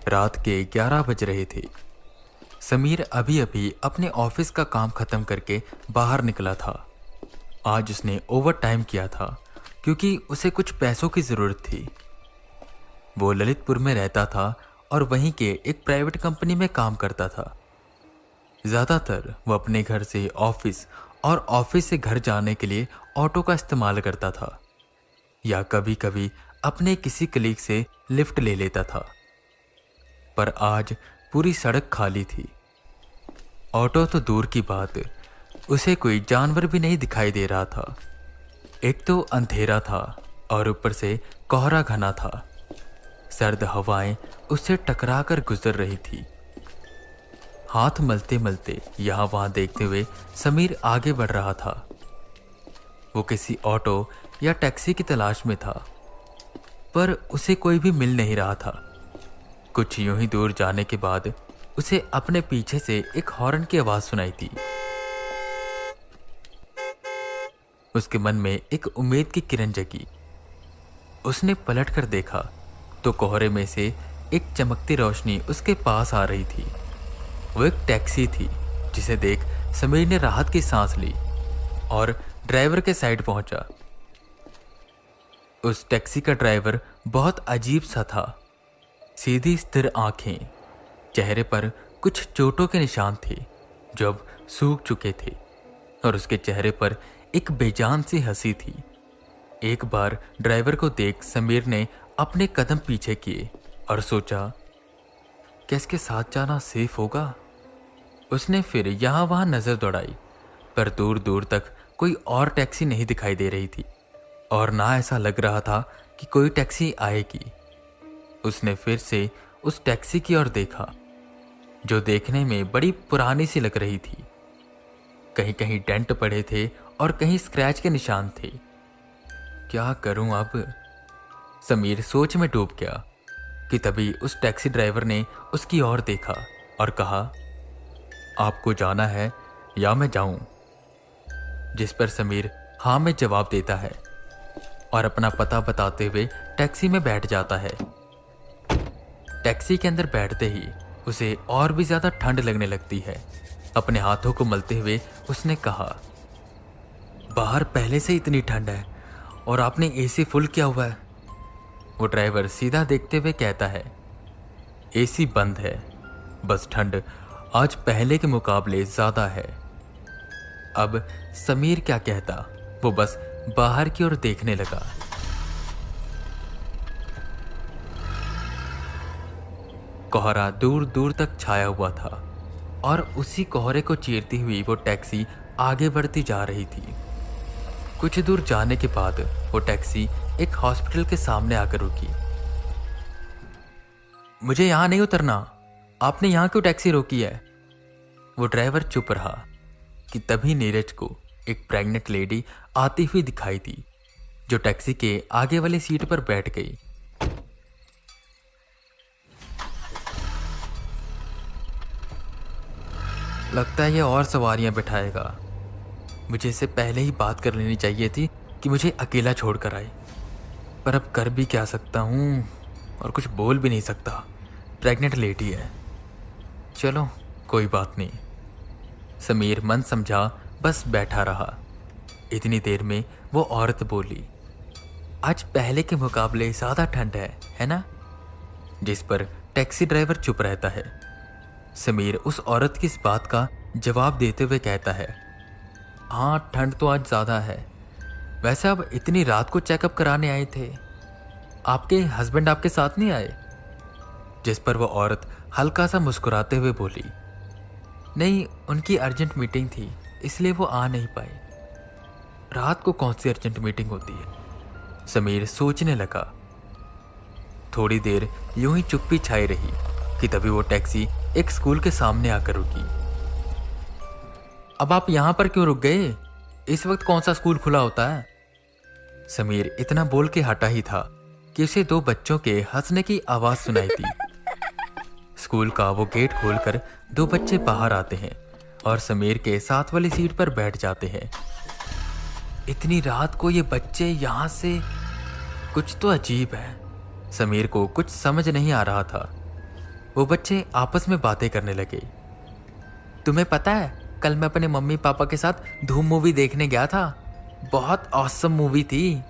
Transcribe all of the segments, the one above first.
रात के 11 बज रहे थे। समीर अभी अभी अपने ऑफिस का काम खत्म करके बाहर निकला था। आज उसने ओवर टाइम किया था क्योंकि उसे कुछ पैसों की ज़रूरत थी। वो ललितपुर में रहता था और वहीं के एक प्राइवेट कंपनी में काम करता था। ज़्यादातर वो अपने घर से ऑफिस और ऑफिस से घर जाने के लिए ऑटो का इस्तेमाल करता था या कभी कभी अपने किसी कलीग से लिफ्ट ले लेता था। पर आज पूरी सड़क खाली थी। ऑटो तो दूर की बात, उसे कोई जानवर भी नहीं दिखाई दे रहा था। एक तो अंधेरा था और ऊपर से कोहरा घना था। सर्द हवाएं उससे टकरा कर गुजर रही थी। हाथ मलते मलते यहाँ वहां देखते हुए समीर आगे बढ़ रहा था। वो किसी ऑटो या टैक्सी की तलाश में था, पर उसे कोई भी मिल नहीं रहा था। कुछ यूं ही दूर जाने के बाद उसे अपने पीछे से एक हॉर्न की आवाज सुनाई दी। उसके मन में एक उम्मीद की किरण जगी। उसने पलट कर देखा तो कोहरे में से एक चमकती रोशनी उसके पास आ रही थी। वो एक टैक्सी थी जिसे देख समीर ने राहत की सांस ली और ड्राइवर के साइड पहुंचा। उस टैक्सी का ड्राइवर बहुत अजीब सा था। सीधी स्थिर आंखें, चेहरे पर कुछ चोटों के निशान थे जो अब सूख चुके थे और उसके चेहरे पर एक बेजान सी हंसी थी। एक बार ड्राइवर को देख समीर ने अपने कदम पीछे किए और सोचा, क्या इसके साथ जाना सेफ होगा? उसने फिर यहाँ वहाँ नजर दौड़ाई, पर दूर दूर तक कोई और टैक्सी नहीं दिखाई दे रही थी और ना ऐसा लग रहा था कि कोई टैक्सी आएगी। उसने फिर से उस टैक्सी की ओर देखा जो देखने में बड़ी पुरानी सी लग रही थी। कहीं कहीं डेंट पड़े थे और कहीं स्क्रैच के निशान थे। क्या करूं अब? समीर सोच में डूब गया कि तभी उस टैक्सी ड्राइवर ने उसकी ओर देखा और कहा, आपको जाना है या मैं जाऊं? जिस पर समीर हाँ में जवाब देता है और अपना पता बताते हुए टैक्सी में बैठ जाता है। टैक्सी के अंदर बैठते ही उसे और भी ज्यादा ठंड लगने लगती है। अपने हाथों को मलते हुए उसने कहा, बाहर पहले से इतनी ठंड है और आपने एसी फुल किया हुआ है। वो ड्राइवर सीधा देखते हुए कहता है, एसी बंद है, बस ठंड आज पहले के मुकाबले ज्यादा है। अब समीर क्या कहता, वो बस बाहर की ओर देखने लगा। कोहरा दूर दूर तक छाया हुआ था और उसी कोहरे को चीरती हुई वो टैक्सी आगे बढ़ती जा रही थी। कुछ दूर जाने के बाद वो टैक्सी एक हॉस्पिटल के सामने आकर रुकी। मुझे यहां नहीं उतरना, आपने यहां क्यों टैक्सी रोकी है? वो ड्राइवर चुप रहा कि तभी नीरज को एक प्रेग्नेंट लेडी आती हुई दिखाई दी जो टैक्सी के आगे वाली सीट पर बैठ गई। लगता है ये और सवारियां बिठाएगा। मुझे इससे पहले ही बात कर लेनी चाहिए थी कि मुझे अकेला छोड़कर आए, पर अब कर भी क्या सकता हूँ और कुछ बोल भी नहीं सकता। प्रेग्नेंट लेडी है, चलो कोई बात नहीं। समीर मन समझा बस बैठा रहा। इतनी देर में वो औरत बोली, आज पहले के मुकाबले ज़्यादा ठंड है ना? जिस पर टैक्सी ड्राइवर चुप रहता है। समीर उस औरत की इस बात का जवाब देते हुए कहता है, हाँ ठंड तो आज ज़्यादा है। वैसे अब इतनी रात को चेकअप कराने आए थे, आपके हस्बैंड आपके साथ नहीं आए? जिस पर वो औरत हल्का सा मुस्कुराते हुए बोली, नहीं उनकी अर्जेंट मीटिंग थी इसलिए वो आ नहीं पाए। रात को कौन सी अर्जेंट मीटिंग होती है? समीर सोचने लगा। थोड़ी देर यूं ही चुप्पी छाई रही कि तभी वो टैक्सी एक स्कूल के सामने आकर रुकी। अब आप यहां पर क्यों रुक गए? इस वक्त कौन सा स्कूल खुला होता है? समीर इतना बोल के हटा ही था कि उसे दो बच्चों के हंसने की आवाज सुनाई दी। स्कूल का वो गेट खोलकर दो बच्चे बाहर आते हैं और समीर के साथ वाली सीट पर बैठ जाते हैं। इतनी रात को ये बच्चे यहां से, कुछ तो अजीब है। समीर को कुछ समझ नहीं आ रहा था। वो बच्चे आपस में बातें करने लगे। तुम्हें पता है, कल मैं अपने मम्मी पापा के साथ धूम मूवी देखने गया था। बहुत ऑसम मूवी थी।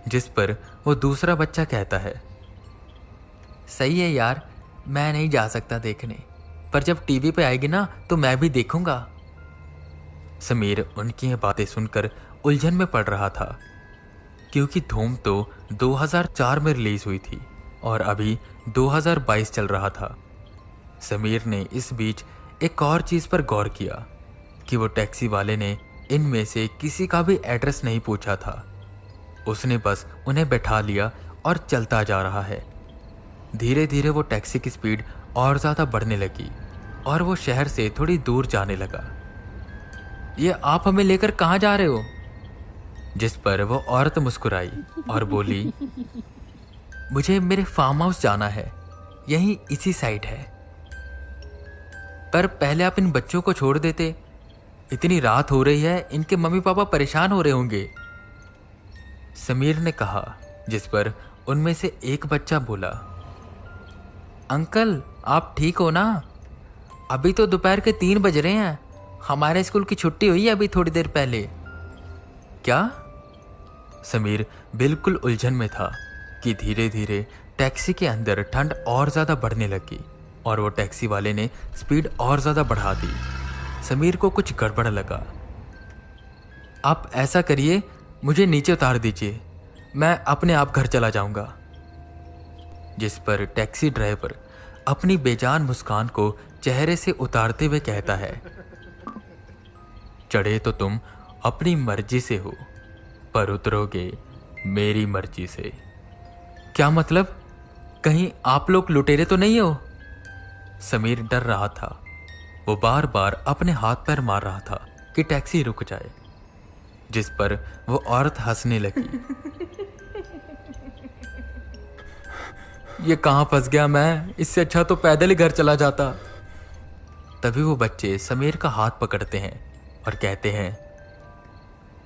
जिस पर वो दूसरा बच्चा कहता है, सही है यार, मैं नहीं जा सकता देखने, पर जब टीवी पे आएगी ना तो मैं भी देखूंगा। समीर उनकी ये बातें सुनकर उलझन में पड़ रहा था, क्योंकि धूम तो 2004 में रिलीज हुई थी और अभी 2022 चल रहा था। समीर ने इस बीच एक और चीज पर गौर किया कि वो टैक्सी वाले ने इनमें से किसी का भी एड्रेस नहीं पूछा था। उसने बस उन्हें बैठा लिया और चलता जा रहा है। धीरे धीरे वो टैक्सी की स्पीड और ज्यादा बढ़ने लगी और वो शहर से थोड़ी दूर जाने लगा। ये आप हमें लेकर कहाँ जा रहे हो? जिस पर वो औरत मुस्कुराई और बोली, मुझे मेरे फार्म हाउस जाना है, यहीं इसी साइड है। पर पहले आप इन बच्चों को छोड़ देते, इतनी रात हो रही है, इनके मम्मी पापा परेशान हो रहे होंगे, समीर ने कहा। जिस पर उनमें से एक बच्चा बोला, अंकल आप ठीक हो ना? अभी तो दोपहर के 3 बज रहे हैं, हमारे स्कूल की छुट्टी हुई है अभी थोड़ी देर पहले। क्या? समीर बिल्कुल उलझन में था कि धीरे धीरे टैक्सी के अंदर ठंड और ज्यादा बढ़ने लगी और वो टैक्सी वाले ने स्पीड और ज्यादा बढ़ा दी। समीर को कुछ गड़बड़ लगा। आप ऐसा करिए, मुझे नीचे उतार दीजिए, मैं अपने आप घर चला जाऊंगा। जिस पर टैक्सी ड्राइवर अपनी बेजान मुस्कान को चेहरे से उतारते हुए कहता है, चढ़े तो तुम अपनी मर्जी से हो, पर उतरोगे मेरी मर्जी से। क्या मतलब? कहीं आप लोग लुटेरे तो नहीं हो? समीर डर रहा था। वो बार बार अपने हाथ पैर मार रहा था कि टैक्सी रुक जाए। जिस पर वो औरत हंसने लगी। ये कहां फंस गया मैं, इससे अच्छा तो पैदल ही घर चला जाता। तभी वो बच्चे समीर का हाथ पकड़ते हैं और कहते हैं,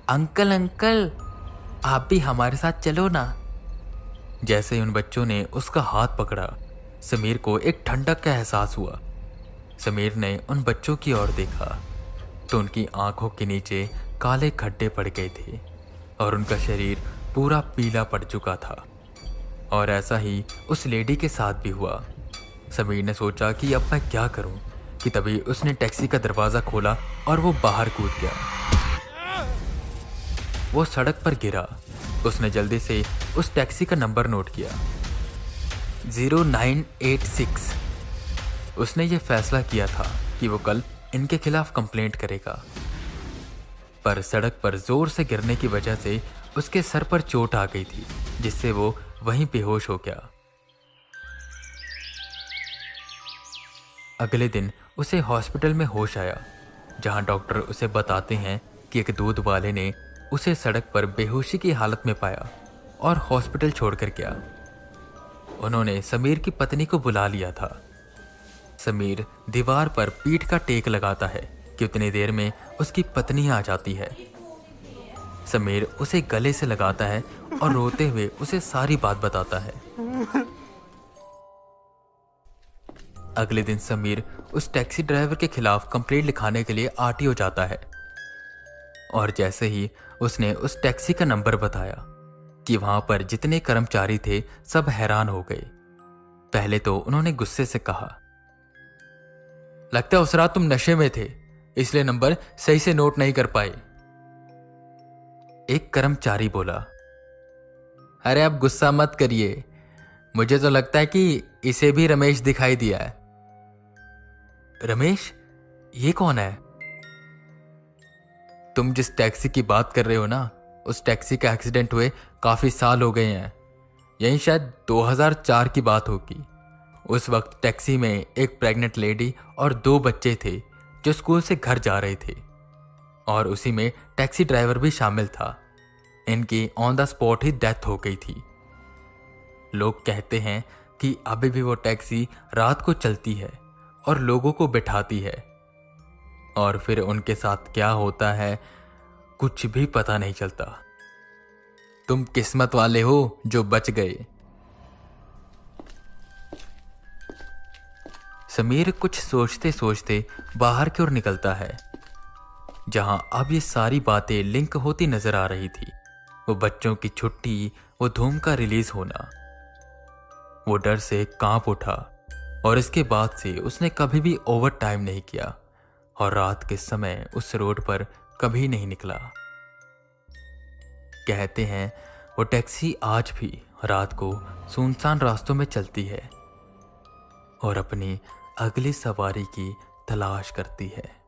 अंकल अंकल आप भी हमारे साथ चलो ना। जैसे ही उन बच्चों ने उसका हाथ पकड़ा, समीर को एक ठंडक का एहसास हुआ। समीर ने उन बच्चों की ओर देखा तो उनकी आंखों के नीचे काले खड्डे पड़ गए थे और उनका शरीर पूरा पीला पड़ चुका था। और ऐसा ही उस लेडी के साथ भी हुआ। समीर ने सोचा कि अब मैं क्या करूं, कि तभी उसने टैक्सी का दरवाजा खोला और वो बाहर कूद गया। वो सड़क पर गिरा। उसने जल्दी से उस टैक्सी का नंबर नोट किया, 0986। उसने ये फैसला किया था कि वो कल इनके खिलाफ कंप्लेंट करेगा। पर सड़क पर जोर से गिरने की वजह से उसके सर पर चोट आ गई थी, जिससे वो वहीं बेहोश हो गया। अगले दिन उसे हॉस्पिटल में होश आया, जहां डॉक्टर उसे बताते हैं कि एक दूध वाले ने उसे सड़क पर बेहोशी की हालत में पाया और हॉस्पिटल छोड़कर गया। उन्होंने समीर की पत्नी को बुला लिया था। समीर दीवार पर पीठ का टेक लगाता है कि उतनी देर में उसकी पत्नी आ जाती है। समीर उसे गले से लगाता है और रोते हुए उसे सारी बात बताता है। अगले दिन समीर उस टैक्सी ड्राइवर के खिलाफ कंप्लेंट लिखाने के लिए आरटीओ जाता है और जैसे ही उसने उस टैक्सी का नंबर बताया कि वहां पर जितने कर्मचारी थे सब हैरान हो गए। पहले तो उन्होंने गुस्से से कहा, लगता है उस रात तुम नशे में थे, इसलिए नंबर सही से नोट नहीं कर पाए। एक कर्मचारी बोला, अरे आप गुस्सा मत करिए, मुझे तो लगता है कि इसे भी रमेश दिखाई दिया है। रमेश? ये कौन है? तुम जिस टैक्सी की बात कर रहे हो ना, उस टैक्सी का एक्सीडेंट हुए काफी साल हो गए हैं। यही शायद 2004 की बात होगी। उस वक्त टैक्सी में एक प्रेग्नेंट लेडी और 2 बच्चे थे जो स्कूल से घर जा रहे थे और उसी में टैक्सी ड्राइवर भी शामिल था। इनकी on the spot he death हो गई थी। लोग कहते हैं कि अभी भी वो टैक्सी रात को चलती है और लोगों को बिठाती है, और फिर उनके साथ क्या होता है कुछ भी पता नहीं चलता। तुम किस्मत वाले हो जो बच गए। समीर कुछ सोचते सोचते बाहर की ओर निकलता है, जहां अब ये सारी बातें लिंक होती नजर आ रही थी। वो बच्चों की छुट्टी, वो धूम का रिलीज होना। वो डर से कांप उठा और इसके बाद से उसने कभी भी ओवर टाइम नहीं किया और रात के समय उस रोड पर कभी नहीं निकला। कहते हैं वो टैक्सी आज भी रात को सुनसान रास्तों में चलती है और अपनी अगली सवारी की तलाश करती है।